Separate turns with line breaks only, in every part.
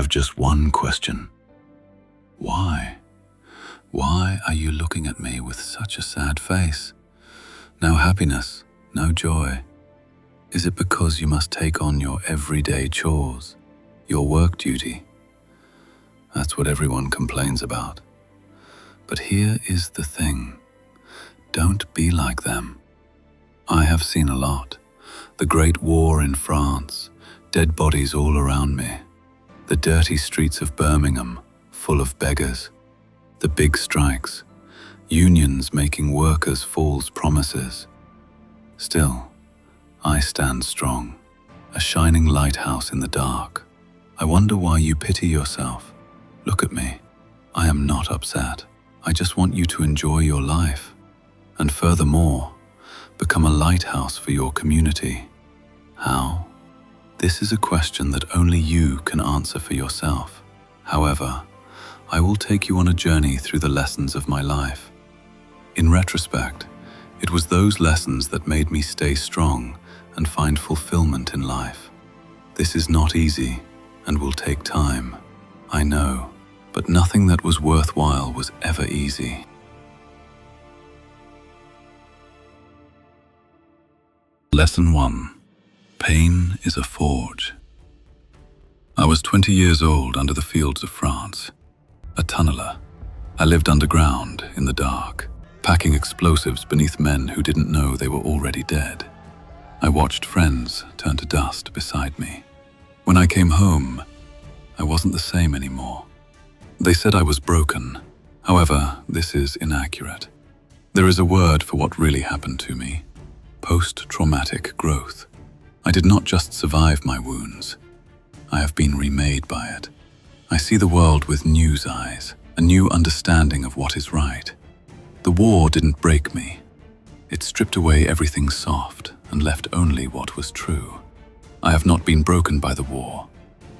have just one question. Why? Why are you looking at me with such a sad face? No happiness, no joy. Is it because you must take on your everyday chores, your work duty? That's what everyone complains about. But here is the thing. Don't be like them. I have seen a lot. The Great War in France, dead bodies all around me. The dirty streets of Birmingham, full of beggars. The big strikes, unions making workers false promises. Still, I stand strong, a shining lighthouse in the dark. I wonder why you pity yourself. Look at me. I am not upset. I just want you to enjoy your life. And furthermore, become a lighthouse for your community. How? This is a question that only you can answer for yourself. However, I will take you on a journey through the lessons of my life. In retrospect, it was those lessons that made me stay strong and find fulfillment in life. This is not easy and will take time, I know, but nothing that was worthwhile was ever easy. Lesson 1. Pain is a forge. I was 20 years old under the fields of France. A tunneler. I lived underground in the dark, packing explosives beneath men who didn't know they were already dead. I watched friends turn to dust beside me. When I came home, I wasn't the same anymore. They said I was broken. However, this is inaccurate. There is a word for what really happened to me: post-traumatic growth. I did not just survive my wounds. I have been remade by it. I see the world with new eyes, a new understanding of what is right. The war didn't break me. It stripped away everything soft and left only what was true. I have not been broken by the war,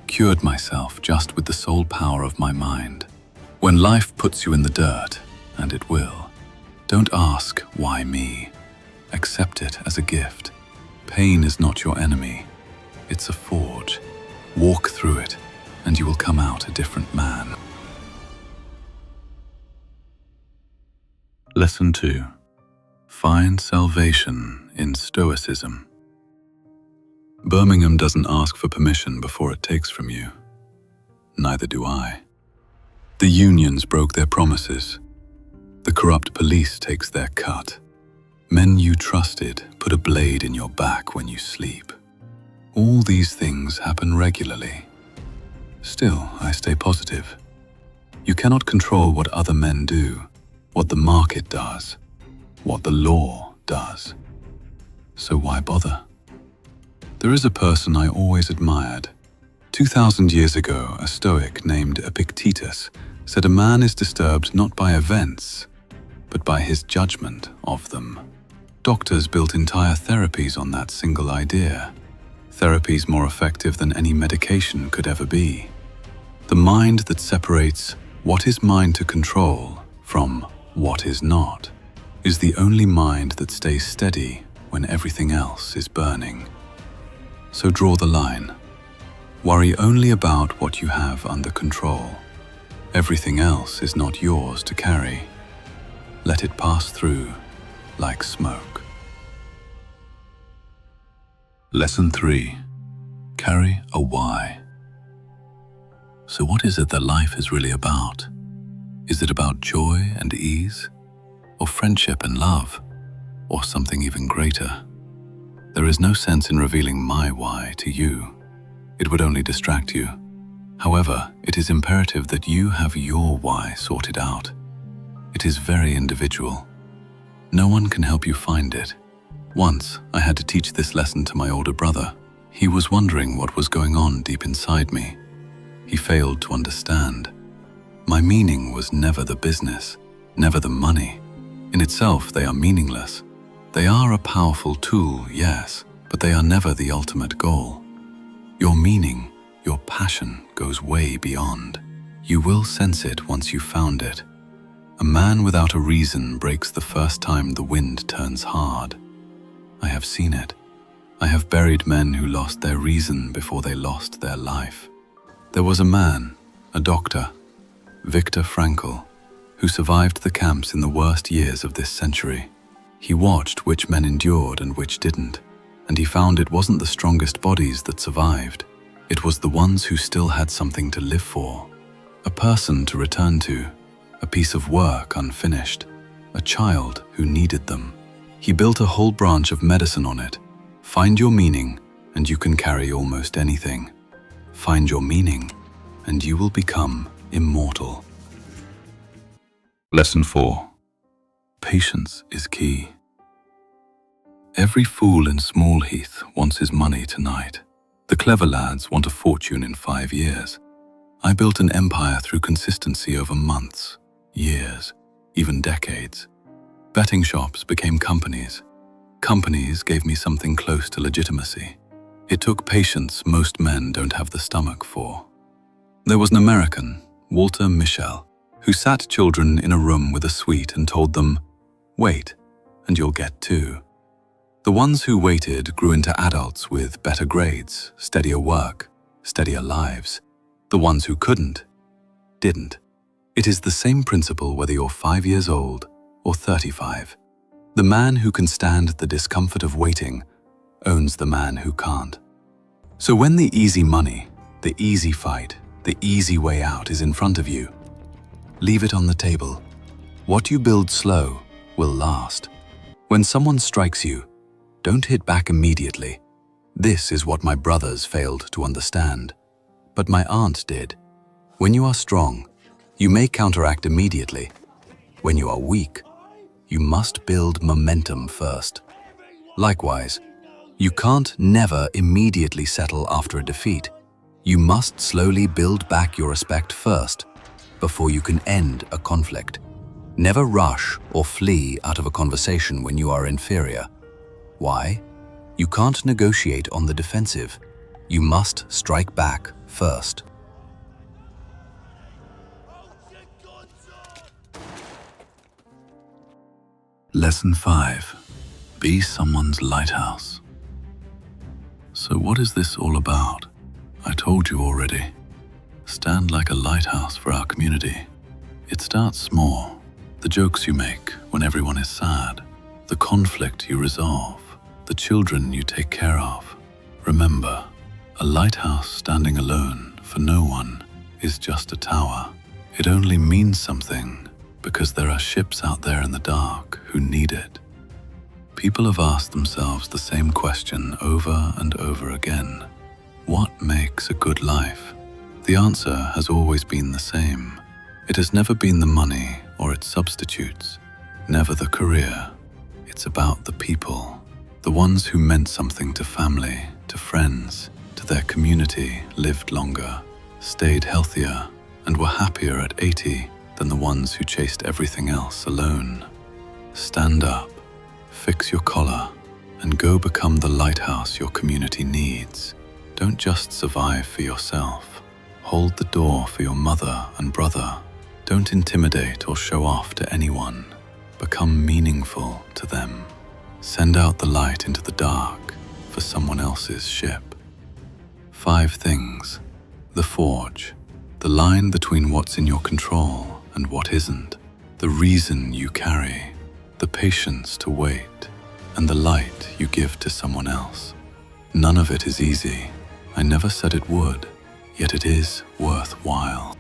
cured myself just with the sole power of my mind. When life puts you in the dirt, and it will, don't ask, why me? Accept it as a gift. Pain is not your enemy. It's a forge. Walk through it, and you will come out a different man. Lesson 2. Find salvation in Stoicism. Birmingham doesn't ask for permission before it takes from you. Neither do I. The unions broke their promises. The corrupt police takes their cut. Men you trusted put a blade in your back when you sleep. All these things happen regularly. Still, I stay positive. You cannot control what other men do, what the market does, what the law does. So why bother? There is a person I always admired. 2,000 years ago, a Stoic named Epictetus said a man is disturbed not by events, but by his judgment of them. Doctors built entire therapies on that single idea. Therapies more effective than any medication could ever be. The mind that separates what is mine to control from what is not is the only mind that stays steady when everything else is burning. So draw the line. Worry only about what you have under control. Everything else is not yours to carry. Let it pass through like smoke. Lesson 3. Carry a why. So what is it that life is really about? Is it about joy and ease? Or friendship and love? Or something even greater? There is no sense in revealing my why to you. It would only distract you. However, it is imperative that you have your why sorted out. It is very individual. No one can help you find it. Once, I had to teach this lesson to my older brother. He was wondering what was going on deep inside me. He failed to understand. My meaning was never the business, never the money. In itself, they are meaningless. They are a powerful tool, yes, but they are never the ultimate goal. Your meaning, your passion goes way beyond. You will sense it once you've found it. A man without a reason breaks the first time the wind turns hard. I have seen it. I have buried men who lost their reason before they lost their life. There was a man, a doctor, Viktor Frankl, who survived the camps in the worst years of this century. He watched which men endured and which didn't, and he found it wasn't the strongest bodies that survived. It was the ones who still had something to live for, a person to return to, a piece of work unfinished, a child who needed them. He built a whole branch of medicine on it. Find your meaning, and you can carry almost anything. Find your meaning, and you will become immortal. Lesson 4. Patience is key. Every fool in Small Heath wants his money tonight. The clever lads want a fortune in 5 years. I built an empire through consistency over months, years, even decades. Betting shops became companies. Companies gave me something close to legitimacy. It took patience most men don't have the stomach for. There was an American, Walter Mischel, who sat children in a room with a sweet and told them, "Wait, and you'll get two." The ones who waited grew into adults with better grades, steadier work, steadier lives. The ones who couldn't, didn't. It is the same principle whether you're 5 years old or 35. The man who can stand the discomfort of waiting owns the man who can't. So when the easy money, the easy fight, the easy way out is in front of you, leave it on the table. What you build slow will last. When someone strikes you, don't hit back immediately. This is what my brothers failed to understand. But my aunt did. When you are strong, you may counteract immediately. When you are weak, you must build momentum first. Likewise, you can't never immediately settle after a defeat. You must slowly build back your respect first, before you can end a conflict. Never rush or flee out of a conversation when you are inferior. Why? You can't negotiate on the defensive. You must strike back first. Lesson 5. Be someone's lighthouse. So what is this all about? I told you already. Stand like a lighthouse for our community. It starts small. The jokes you make when everyone is sad. The conflict you resolve. The children you take care of. Remember, a lighthouse standing alone for no one is just a tower. It only means something because there are ships out there in the dark who need it. People have asked themselves the same question over and over again. What makes a good life? The answer has always been the same. It has never been the money or its substitutes, never the career. It's about the people, the ones who meant something to family, to friends, to their community, lived longer, stayed healthier, and were happier at 80 than the ones who chased everything else alone. Stand up, fix your collar, and go become the lighthouse your community needs. Don't just survive for yourself. Hold the door for your mother and brother. Don't intimidate or show off to anyone. Become meaningful to them. Send out the light into the dark for someone else's ship. 5 things. The forge. The line between what's in your control and what isn't. The reason you carry. The patience to wait. And the light you give to someone else. None of it is easy. I never said it would, yet it is worthwhile.